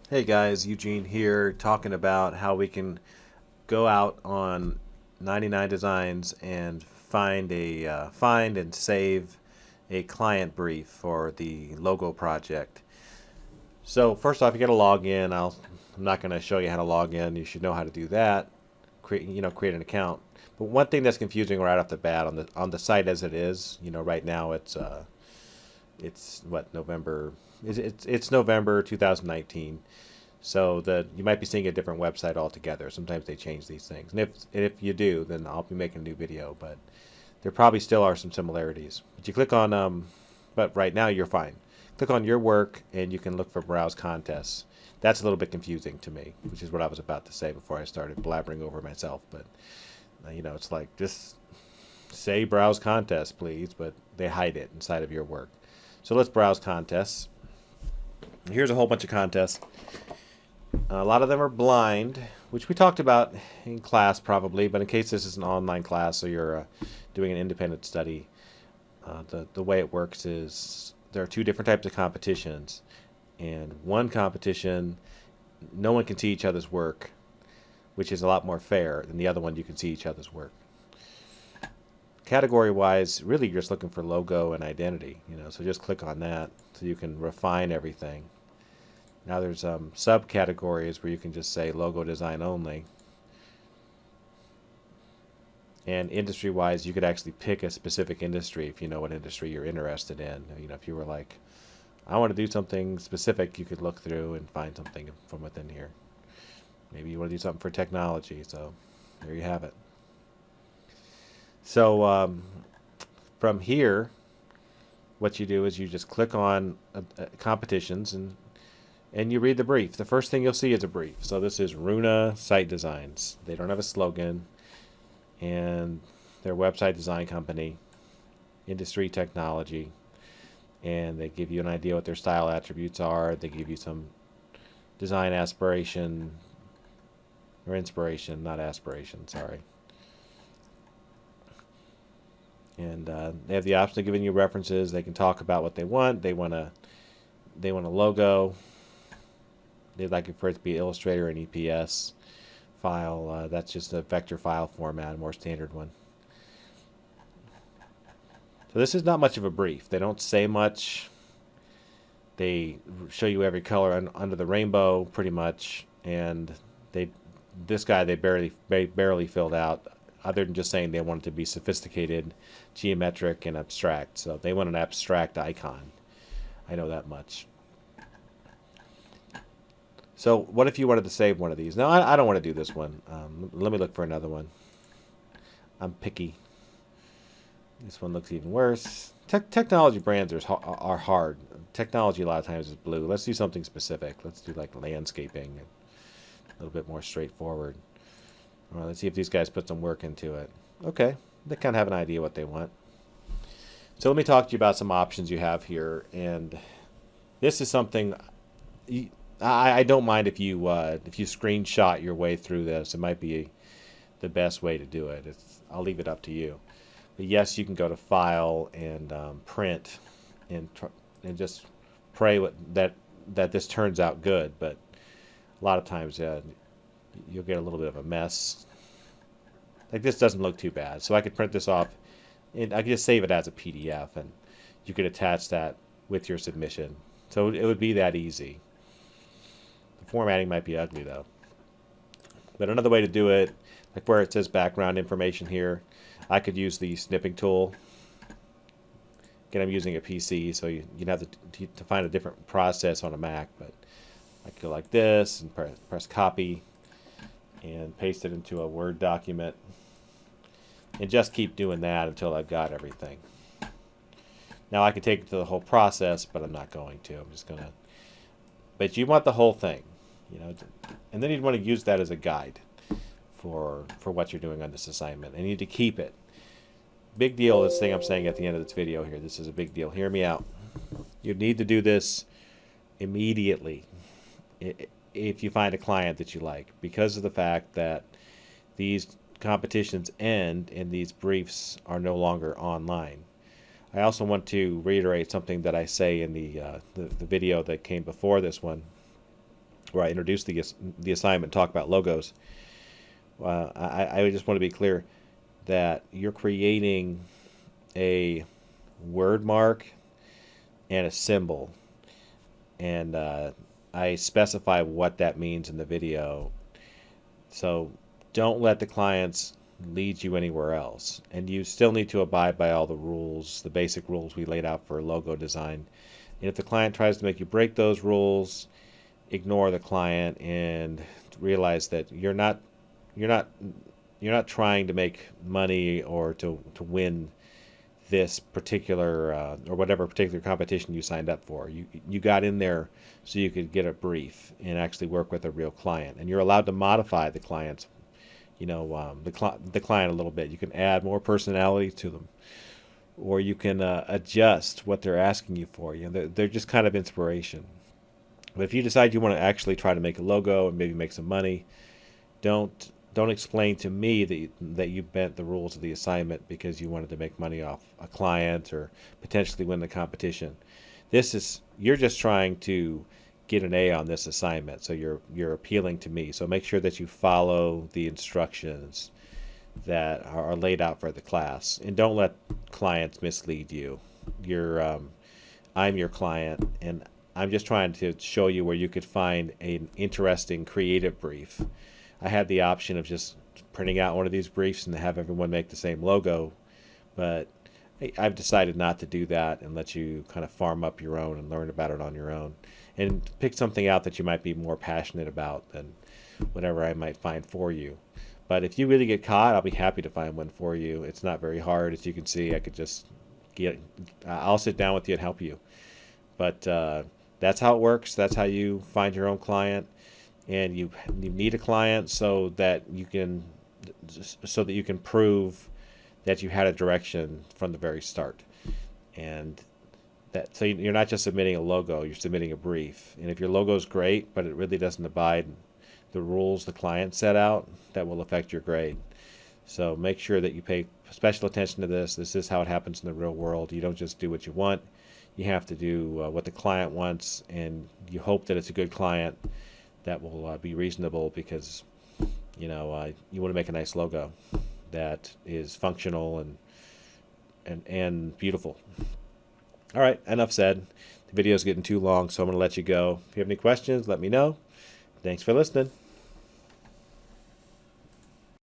Hey guys, Eugene here talking about how we can go out on 99 Designs and find and save a client brief for the logo project. So first off, you got to log in. I'm not going to show you how to log in. You should know how to do that. Create an account. But one thing that's confusing right off the bat on the site as it is, right now it's what November it's November 2019. So that you might be seeing a different website altogether. Sometimes they change these things, and if you do, then I'll be making a new video. But there probably still are some similarities. But you click on but right now you're fine. Click on your work, and you can look for browse contests. That's a little bit confusing to me, which is what I was about to say before I started blabbering over myself. But it's like just say browse contests, please, but they hide it inside of your work. So let's browse contests. Here's a whole bunch of contests. A lot of them are blind, which we talked about in class probably, but in case this is an online class or you're doing an independent study, the way it works is there are two different types of competitions. And one competition, no one can see each other's work, which is a lot more fair than the other one you can see each other's work. Category wise, really you're just looking for logo and identity, so just click on that so you can refine everything. Now there's subcategories where you can just say logo design only. And industry-wise, you could actually pick a specific industry if you know what industry you're interested in. If you were like, I want to do something specific, you could look through and find something from within here. Maybe you want to do something for technology, so there you have it. So from here, what you do is you just click on competitions and you read the brief. The first thing you'll see is a brief. So this is Runa Site Designs. They don't have a slogan, and their website design company, industry technology, and they give you an idea what their style attributes are. They give you some design aspiration or inspiration, not aspiration, sorry. And they have the option of giving you references. They can talk about what they want. They want a logo. They'd like it for it to be Illustrator and EPS file. That's just a vector file format, a more standard one. So this is not much of a brief. They don't say much. They show you every color under the rainbow, pretty much, and this guy they barely filled out, other than just saying they want it to be sophisticated, geometric, and abstract. So they want an abstract icon. I know that much. So what if you wanted to save one of these? Now, I don't want to do this one. Let me look for another one. I'm picky. This one looks even worse. Technology brands are hard. Technology a lot of times is blue. Let's do something specific. Let's do like landscaping, a little bit more straightforward. All right, let's see if these guys put some work into it. Okay, they kind of have an idea what they want. So let me talk to you about some options you have here, and this is something I don't mind if you screenshot your way through this. It might be the best way to do it. I'll leave it up to you. But yes, you can go to File and Print, and just pray that this turns out good. But a lot of times you'll get a little bit of a mess. Like this doesn't look too bad, so I could print this off, and I could just save it as a PDF, and you could attach that with your submission. So it would be that easy. The formatting might be ugly though. But another way to do it, like where it says background information here, I could use the snipping tool. Again, I'm using a PC, so you'd have to find a different process on a Mac, but I could go like this and press copy and paste it into a Word document, and just keep doing that until I've got everything. Now I could take it to the whole process, but I'm not going to. I'm just gonna. But you want the whole thing, and then you'd want to use that as a guide for what you're doing on this assignment, and you need to keep it. Big deal. This thing I'm saying at the end of this video here. This is a big deal. Hear me out. You need to do this immediately if you find a client that you like, because of the fact that these competitions end and these briefs are no longer online. I also want to reiterate something that I say in the video that came before this one. where I introduce the assignment, talk about logos. I just want to be clear that you're creating a word mark and a symbol, and I specify what that means in the video. So don't let the clients lead you anywhere else. And you still need to abide by all the rules, the basic rules we laid out for logo design. And if the client tries to make you break those rules, ignore the client and realize that you're not trying to make money or to win this particular or whatever particular competition you signed up for. You got in there so you could get a brief and actually work with a real client, and you're allowed to modify the client's the client a little bit. You can add more personality to them, or you can adjust what they're asking you for. They're just kind of inspiration. But if you decide you want to actually try to make a logo and maybe make some money, don't explain to me that you bent the rules of the assignment because you wanted to make money off a client or potentially win the competition. You're just trying to get an A on this assignment, so you're appealing to me. So make sure that you follow the instructions that are laid out for the class, and don't let clients mislead you. I'm your client, and I'm just trying to show you where you could find an interesting creative brief. I had the option of just printing out one of these briefs and have everyone make the same logo, but I've decided not to do that and let you kind of farm up your own and learn about it on your own, and pick something out that you might be more passionate about than whatever I might find for you. But if you really get caught, I'll be happy to find one for you. It's not very hard, as you can see. I could just I'll sit down with you and help you. But that's how it works. That's how you find your own client. And you need a client so that you can prove that you had a direction from the very start. And so you're not just submitting a logo, you're submitting a brief. And if your logo is great, but it really doesn't abide the rules the client set out, that will affect your grade. So make sure that you pay special attention to this. This is how it happens in the real world. You don't just do what you want. You have to do what the client wants, and you hope that it's a good client that will be reasonable, because you want to make a nice logo that is functional and beautiful. All right, enough said. The video is getting too long, so I'm going to let you go. If you have any questions, let me know. Thanks for listening.